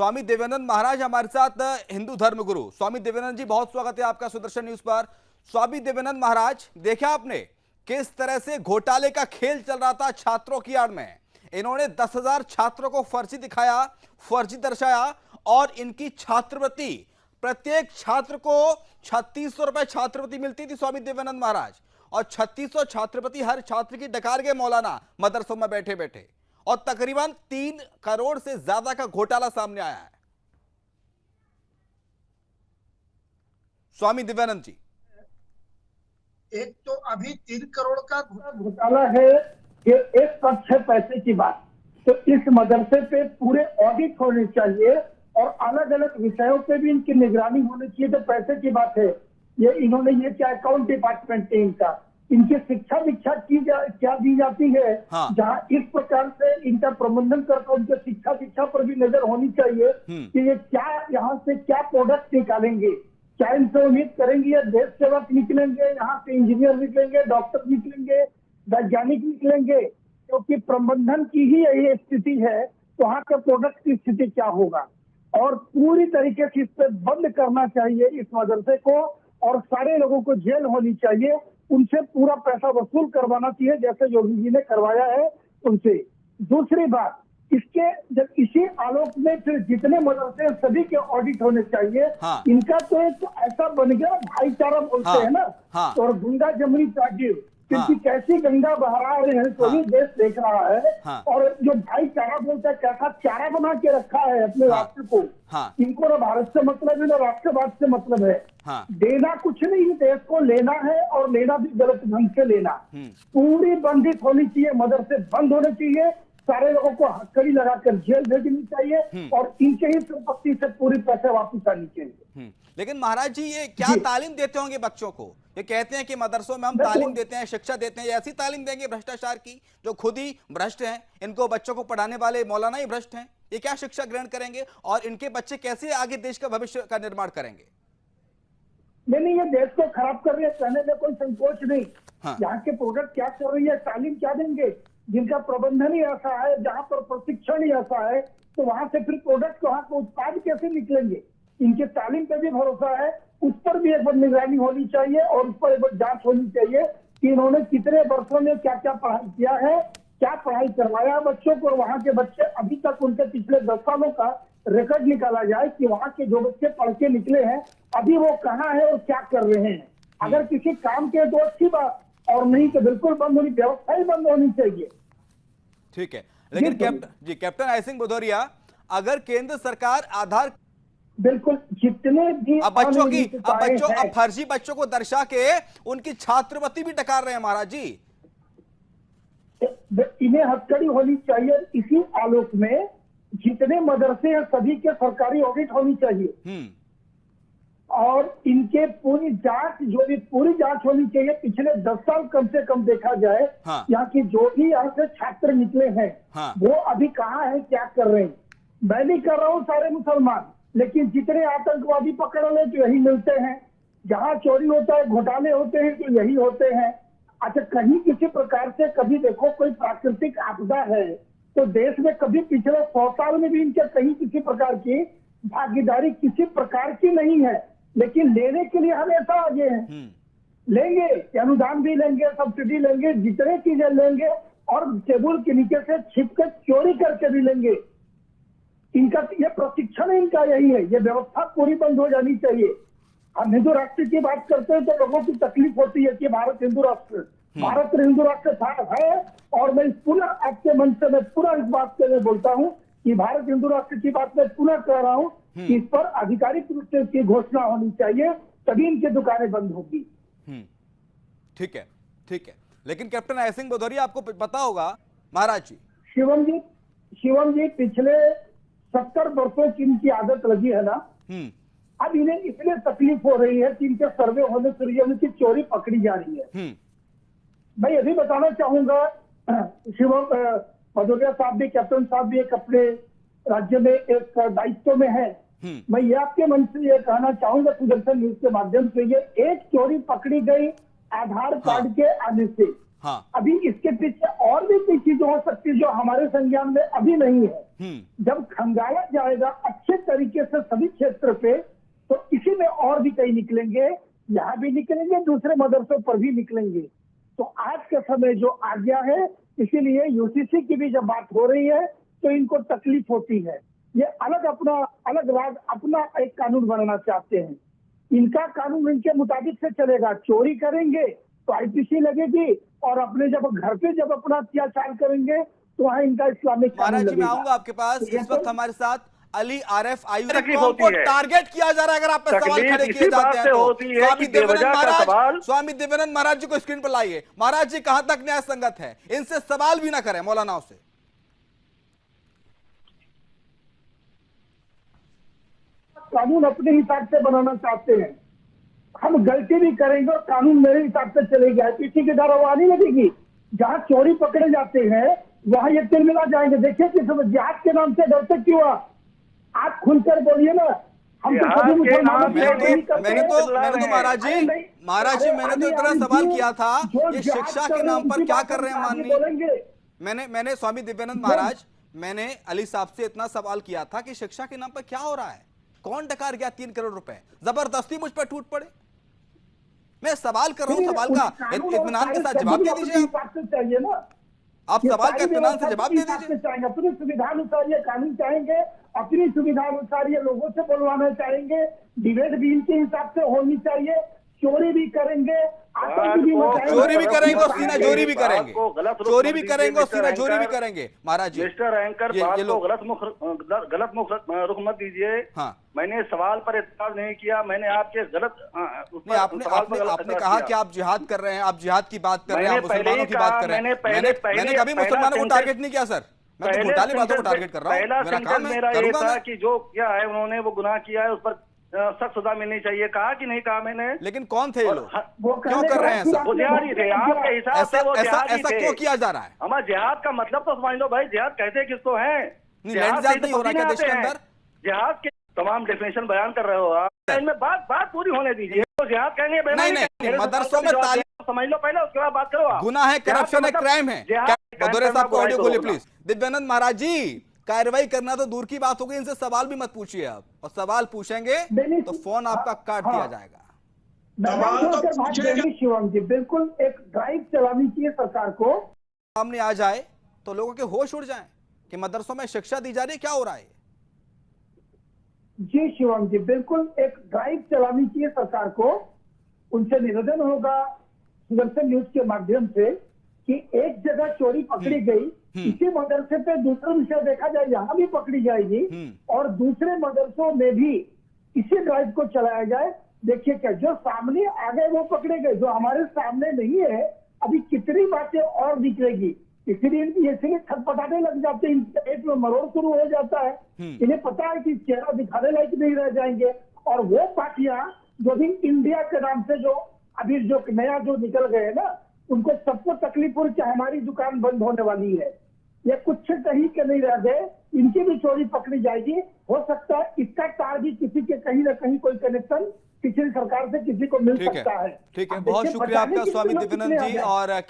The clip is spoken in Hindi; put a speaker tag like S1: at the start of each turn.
S1: स्वामी देवानंद महाराज हमारे साथ, हिंदू धर्म गुरु। स्वामी देवानंद जी, बहुत स्वागत है आपका सुदर्शन न्यूज पर। स्वामी देवानंद महाराज, देखा आपने किस तरह से घोटाले का खेल चल रहा था छात्रों की आड़ में। इन्होंने 10,000 छात्रों को फर्जी दिखाया, फर्जी दर्शाया, और इनकी छात्रवृत्ति, प्रत्येक छात्र को 3600 रुपए छात्रवृत्ति मिलती थी स्वामी देवानंद महाराज, और 3600 छात्रवृत्ति हर छात्र की डकार गए मौलाना मदरसों में बैठे बैठे, और तकरीबन 3 करोड़ से ज्यादा का घोटाला सामने आया है। स्वामी देवानंद जी,
S2: एक तो अभी 3 करोड़ का घोटाला है कि एक पक्ष है पैसे की बात, तो इस मदरसे पे पूरे ऑडिट होने चाहिए और अलग अलग विषयों पे भी इनकी निगरानी होनी चाहिए। तो पैसे की बात है, ये इन्होंने ये क्या अकाउंट डिपार्टमेंट है इनका, इनकी शिक्षा दीक्षा क्या दी जाती है।
S1: हाँ।
S2: जहाँ इस प्रकार से इनका प्रबंधन करके उनके शिक्षा दीक्षा पर भी नजर होनी चाहिए कि ये क्या यहाँ से क्या प्रोडक्ट निकालेंगे, क्या इनसे उम्मीद करेंगे ये देश सेवक निकलेंगे, यहाँ से इंजीनियर निकलेंगे, डॉक्टर निकलेंगे, वैज्ञानिक निकलेंगे, क्योंकि प्रबंधन की ही यही स्थिति है तो वहाँ के प्रोडक्ट की स्थिति क्या होगा। और पूरी तरीके से इस पर बंद करना चाहिए इस मदरसे को, और सारे लोगों को जेल होनी चाहिए, उनसे पूरा पैसा वसूल करवाना चाहिए जैसे योगी जी ने करवाया है उनसे। दूसरी बात, इसके जब इसी आलोक में फिर जितने मदरसे हैं सभी के ऑडिट होने चाहिए।
S1: हाँ।
S2: इनका तो एक ऐसा बन गया भाईचारा बोलते
S1: हाँ।
S2: हैं ना।
S1: हाँ।
S2: और गंगा जमुनी तहजीब, क्योंकि
S1: हाँ।
S2: कैसी गंगा बहा रहे हैं तो भी देश देख रहा है।
S1: हाँ।
S2: और जो भाईचारा बोलता है कैसा चारा बना के रखा है अपने
S1: हाँ।
S2: राष्ट्र को।
S1: हाँ।
S2: इनको ना भारत से मतलब है ना राष्ट्रवाद से मतलब है।
S1: हाँ।
S2: देना कुछ नहीं, देश को लेना है और लेना भी गलत ढंग से लेना। पूरी बंदिश होनी चाहिए, मदरसे बंद होने चाहिए, सारे लोगों को हथकड़ी लगाकर जेल भेजनी चाहिए और इनके ही संपत्ति से पूरी पैसे वापस आनी चाहिए।
S1: लेकिन महाराज जी, ये क्या तालीम देते होंगे बच्चों को? ये कहते हैं कि मदरसों में हम तालीम देते हैं, शिक्षा देते हैं, ऐसी तालीम देंगे भ्रष्टाचार की जो खुद ही भ्रष्ट हैं? इनको बच्चों को पढ़ाने वाले मौलाना ही भ्रष्ट हैं। ये क्या शिक्षा ग्रहण करेंगे और इनके बच्चे कैसे आगे देश का भविष्य का निर्माण करेंगे?
S2: नहीं, ये देश को खराब कर रही है, कहने में कोई संकोच नहीं।
S1: हाँ।
S2: यहाँ के प्रोडक्ट क्या कर रही है, तालीम क्या देंगे, जिनका प्रबंधन ही ऐसा है, जहाँ पर प्रशिक्षण ही ऐसा है, तो वहां से फिर प्रोडक्ट वहां के उत्पाद कैसे निकलेंगे? इनके तालीम पे भी भरोसा है, उस पर भी एक बार निगरानी होनी चाहिए और उस पर एक बार जांच होनी चाहिए कि इन्होंने कितने वर्षों में क्या क्या पढ़ाई किया है, क्या पढ़ाई करवाया बच्चों को। वहाँ के बच्चे अभी तक उनके पिछले 10 सालों का रिकॉर्ड निकाला जाए कि वहाँ के जो बच्चे पढ़ के निकले हैं अभी वो कहाँ है और क्या कर रहे हैं। अगर किसी काम के तो अच्छी बात, और नहीं तो बिल्कुल बंद होनी, व्यवस्था ही बंद होनी चाहिए।
S1: ठीक है, लेकिन कैप्टन आई सिंह भदौरिया, अगर केंद्र सरकार आधार,
S2: बिल्कुल जितने भी
S1: अब फर्जी बच्चों को दर्शा के उनकी छात्रवृत्ति भी डकार रहे हैं महाराज जी।
S2: इन्हें हथकड़ी होनी चाहिए। इसी आलोक में जितने मदरसे हैं सभी के सरकारी ऑडिट होनी चाहिए और इनके पूरी जांच होनी चाहिए। पिछले 10 साल कम से कम देखा जाए।
S1: हाँ।
S2: यहाँ की जो भी यहाँ से छात्र निकले हैं।
S1: हाँ।
S2: वो अभी कहाँ है, क्या कर रहे हैं। मैं नहीं कर रहा हूँ सारे मुसलमान, लेकिन जितने आतंकवादी पकड़ ले तो यही मिलते हैं, जहाँ चोरी होता है घोटाले होते हैं तो यही होते हैं। अच्छा, कहीं किसी प्रकार से कभी देखो कोई प्राकृतिक आपदा है तो देश में कभी पिछले 100 साल में भी इनके कहीं किसी प्रकार की भागीदारी किसी प्रकार की नहीं है, लेकिन लेने के लिए हमेशा आगे हैं। लेंगे, अनुदान भी लेंगे, सब्सिडी लेंगे, जितने चीजें लेंगे और टेबल के नीचे से छिप कर चोरी करके भी लेंगे। इनका ये प्रशिक्षण इनका यही है। ये व्यवस्था पूरी बंद हो जानी चाहिए। हम हिंदू राष्ट्र की बात करते हैं तो लोगों की तकलीफ होती है कि भारत हिंदू राष्ट्र था है, और मैं पुनः आपके मन से मैं पुनः इस बात से मैं बोलता हूँ कि भारत हिंदू राष्ट्र की बात मैं पुनः कह रहा हूँ कि इस पर आधिकारिक रूप से इसकी घोषणा होनी चाहिए, तभी इनकी दुकानें बंद होगी।
S1: ठीक है, ठीक है। लेकिन कैप्टन आई सिंह भदौरिया, आपको पता होगा महाराज जी,
S2: शिवम जी पिछले 70 वर्षों की इनकी आदत लगी है ना। अब इन्हें इसलिए तकलीफ हो रही है कि इनके सर्वे होने से उनकी चोरी पकड़ी जा रही है। मैं ये भी बताना चाहूंगा, शिवम भदौरिया साहब भी, कैप्टन साहब भी एक अपने राज्य में एक दायित्व में है। मैं ये आपके मन से ये कहना चाहूंगा सुदर्शन न्यूज के माध्यम से, ये एक चोरी पकड़ी गई आधार कार्ड के आने से।
S1: हाँ।
S2: अभी इसके पीछे और भी कोई चीज हो सकती है जो हमारे संज्ञान में अभी नहीं है। जब खंगाला जाएगा अच्छे तरीके से सभी क्षेत्र पे, तो इसी में और भी कई निकलेंगे, यहाँ भी निकलेंगे, दूसरे मदरसों पर भी निकलेंगे। तो आज का समय जो आ गया है, इसीलिए यूसीसी की भी जब बात हो रही है तो इनको तकलीफ होती है। ये अलग राज अपना एक कानून बनाना चाहते हैं। इनका कानून इनके मुताबिक से चलेगा। चोरी करेंगे तो आईपीसी लगेगी, और अपने जब घर पे जब अपना अत्याचार करेंगे तो वहाँ इनका इस्लामिक कानून
S1: महाराज जी, मैं
S2: लगेगा।
S1: आऊंगा आपके पास।
S2: ये
S1: इस वक्त
S2: तो-
S1: हमारे साथ अली आरएफ
S3: तकलीफ
S1: आयु
S3: होती
S1: को
S3: है।
S1: टारगेट किया जा रहा है। अगर आप पे सवाल
S3: तकलीफ
S1: खड़े
S3: इसी
S1: किए
S3: बात
S1: जाते हैं
S3: से
S1: तो
S3: होती है
S1: स्वामी
S3: कि
S1: देवानंद
S3: बेवजह का
S1: महाराज,
S3: सवाल-
S1: स्वामी देवानंद महाराज जी को स्क्रीन पर लाइए। महाराज जी कहां तक न्याय संगत है, इनसे सवाल भी ना करें मौलानाओं से।
S2: कानून अपने हिसाब से बनाना चाहते हैं। हम गलती भी करेंगे और कानून मेरे हिसाब से चलेगा। आईपीसी की धारा नहीं लगेगी। जहाँ चोरी पकड़े जाते हैं वहाँ ये तिलमिला जाएंगे। देखिए कि जिहाद के नाम से डरते क्यों आप खुलकर बोलिए ना। हम तो
S3: जिहाद
S2: सभी
S3: के
S2: मुसलमानों
S3: नाम
S2: की
S3: से
S2: बात नहीं करते
S1: मैंने
S2: हैं।
S1: तो महाराज
S2: अरे
S1: जी,
S2: नहीं,
S1: महाराज जी,
S2: अरे
S1: मैंने तो
S2: अली
S1: इतना
S2: आरिफ
S1: सवाल
S2: जी,
S1: किया था,
S2: जो
S1: ये
S2: जिहाद
S1: शिक्षा
S2: कर
S1: के
S2: रहे हैं,
S1: नाम पर
S2: उनकी
S1: क्या
S2: बात
S1: कर रहे हैं
S2: हम आगे
S1: माननीय।
S2: बोलेंगे।
S1: मैंने स्वामी दिव्यानंद महाराज, मैंने अली साहब से इतना सवाल किया था कि शिक्षा के नाम पर क्या हो रहा है, कौन डकार गया 3 करोड़ रुपए, जबरदस्ती मुझ पर टूट पड़े। मैं सवाल कर रहा हूं, सवाल का इत्मीनान के साथ जवाब दे दीजिए।
S2: चाहिए ना,
S1: आप सवाल का इत्मीनान से जवाब दे दीजिए।
S2: चाहेंगे अपनी सुविधा अनुसार ये कानून चाहेंगे, अपनी सुविधा अनुसार ये लोगों से बोलवाना चाहेंगे। डिबेट भी इनके हिसाब से होनी चाहिए। चोरी भी करेंगे, आतंक भी मचाएंगे।
S1: चोरी भी करेंगे और सीना चोरी भी करेंगे, चोरी भी करेंगे और सीना
S3: मिस्टर
S1: चोरी भी
S3: एंकर,
S1: करेंगे। महाराज जी,
S3: मिस्टर एंकर,
S1: ये
S3: बात को
S1: लोग-
S3: गलत रुख मत दीजिए।
S1: हाँ।
S3: मैंने सवाल पर एतराज नहीं किया, मैंने आपके गलत उस पर
S1: नहीं, आपने
S3: सवाल पर
S1: आपने
S3: गलत
S1: आपने
S3: एतराज
S1: कहा
S3: किया।
S1: कि आप जिहाद कर रहे हैं, आप जिहाद की बात कर रहे हैं, आप
S3: मैंने पहले
S1: मुसलमानों
S3: ही
S1: की बात
S3: कहा,
S1: कर रहे हैं।
S3: मैंने पहले-
S1: मैंने कभी
S3: पहला
S1: मुसलमानों को
S3: सेंटेंस-
S1: टारगेट नहीं किया सर। मैं तो
S3: पहले
S1: घोटाले बातों को
S3: सेंटेंस-
S1: टारगेट कर रहा हूँ।
S3: पहला
S1: मेरा काम
S3: सेंटेंस
S1: है,
S3: मेरा ये
S1: करूंगा
S3: था
S1: मैं।
S3: कि जो क्या है उन्होंने वो गुनाह किया है उस पर सख्त सजा मिलनी चाहिए। कहा कि नहीं कहा मैंने?
S1: लेकिन कौन थे ये
S3: और
S1: लोग,
S2: वो
S1: क्यों कर रहे हैं ऐसा?
S3: वो जिहादी थे, आपके हिसाब
S1: ऐसा
S3: से वो
S1: ऐसा
S3: जिहादी
S1: ऐसा
S3: थे।
S1: क्यों किया जा रहा है?
S3: हमारा जिहाद का मतलब तो समझ लो भाई, जिहाद कहते किसको है?
S1: नहीं, लैंड जिहाद नहीं हो रहा क्या देश के अंदर?
S3: जिहाद के तमाम डेफिनेशन बयान कर रहे हो आप। इनमें बात पूरी होने दीजिए। तो जिहाद कहेंगे
S1: नहीं, नहीं, मदरसों में तालीम
S3: समझ लो पहले, उसके बाद बात करो आप।
S1: गुनाह है,
S3: जिहाद
S1: करप्शन
S3: का
S1: है,
S3: मतलब-
S1: क्राइम है।
S3: जिहाद
S1: बदौरे साहब को ऑडियो
S3: तो
S1: खोलिए
S3: होगा।
S1: प्लीज। दिव्यानंद महाराज जी, कार्रवाई करना तो दूर की बात होगी, इनसे सवाल भी मत पूछिए आप, और सवाल पूछेंगे
S2: नहीं,
S1: तो फोन आपका काट
S2: हाँ।
S1: दिया जाएगा।
S2: शिवम जी, बिल्कुल एक ड्राइव चलानी चाहिए सरकार को।
S1: सामने आ जाए तो लोगों के होश उड़ जाएं कि मदरसों में शिक्षा दी जा रही है, क्या हो रहा है।
S2: जी शिवम जी, बिल्कुल एक ड्राइव चलानी चाहिए सरकार को। उनसे निवेदन होगा सुदर्शन न्यूज के माध्यम से कि एक जगह चोरी पकड़ी गई, इसी मदरसे पे दूसरा विषय देखा जाए, यहाँ भी पकड़ी जाएगी, और दूसरे मदरसों में भी इसी ड्राइव को चलाया जाए। देखिए क्या जो सामने आ गए वो पकड़े गए, जो हमारे सामने नहीं है अभी कितनी बातें और निकलेगी। इसलिए छटपटाने लग जाते हैं, इनके पेट में मरोड़ शुरू हो जाता है। इन्हें पता है कि चेहरा दिखाने लायक नहीं रह जाएंगे, और वो पार्टियां जो भी इंडिया के नाम से जो अभी जो नया जो निकल गए ना, उनको सबको तकलीफ हो कि हमारी दुकान बंद होने वाली है। ये कुछ कहीं के नहीं रह गए, इनकी भी चोरी पकड़ी जाएगी। हो सकता है इसका तार भी किसी के कहीं ना कहीं कोई कनेक्शन पिछली सरकार से किसी को मिल
S1: ठीक
S2: सकता है।
S1: है, ठीक है,
S2: अब
S1: बहुत
S2: देखिए,
S1: शुक्रिया
S2: बचाने
S1: आपका
S2: के
S1: स्वामी
S2: लिए लोग
S1: दिव्यानंद
S2: कितने
S1: जी।
S2: आ जाए।
S1: और